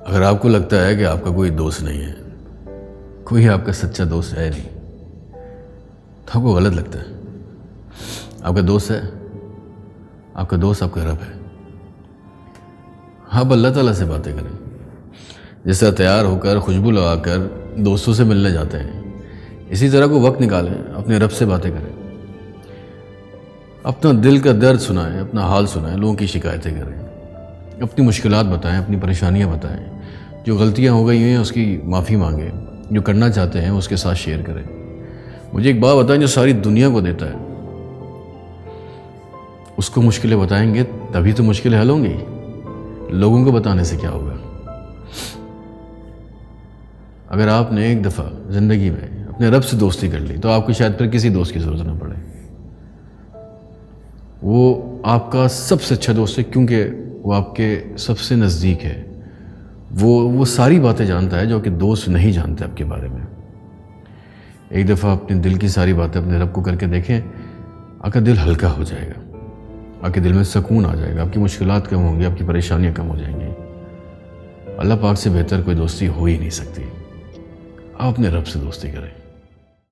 اگر آپ کو لگتا ہے کہ آپ کا کوئی دوست نہیں ہے، کوئی آپ کا سچا دوست ہے نہیں، تو آپ کو غلط لگتا ہے۔ آپ کا دوست ہے، آپ کا دوست آپ کا رب ہے۔ آپ اللہ تعالیٰ سے باتیں کریں، جس طرح تیار ہو کر خوشبو لگا کر دوستوں سے ملنے جاتے ہیں، اسی طرح کو وقت نکالیں، اپنے رب سے باتیں کریں، اپنا دل کا درد سنائیں، اپنا حال سنائیں، لوگوں کی شکایتیں کریں، اپنی مشکلات بتائیں، اپنی پریشانیاں بتائیں، جو غلطیاں ہو گئی ہیں اس کی معافی مانگیں، جو کرنا چاہتے ہیں اس کے ساتھ شیئر کریں۔ مجھے ایک بات بتائیں، جو ساری دنیا کو دیتا ہے اس کو مشکلیں بتائیں گے تبھی تو مشکلیں حل ہوں گی، لوگوں کو بتانے سے کیا ہوگا؟ اگر آپ نے ایک دفعہ زندگی میں اپنے رب سے دوستی کر لی تو آپ کو شاید پھر کسی دوست کی ضرورت نہ پڑے۔ وہ آپ کا سب سے اچھا دوست ہے، کیونکہ وہ آپ کے سب سے نزدیک ہے۔ وہ ساری باتیں جانتا ہے جو کہ دوست نہیں جانتے آپ کے بارے میں۔ ایک دفعہ اپنے دل کی ساری باتیں اپنے رب کو کر کے دیکھیں، آپ کا دل ہلکا ہو جائے گا، آپ کے دل میں سکون آ جائے گا، آپ کی مشکلات کم ہوں گی، آپ کی پریشانیاں کم ہو جائیں گی۔ اللہ پاک سے بہتر کوئی دوستی ہو ہی نہیں سکتی۔ آپ اپنے رب سے دوستی کریں۔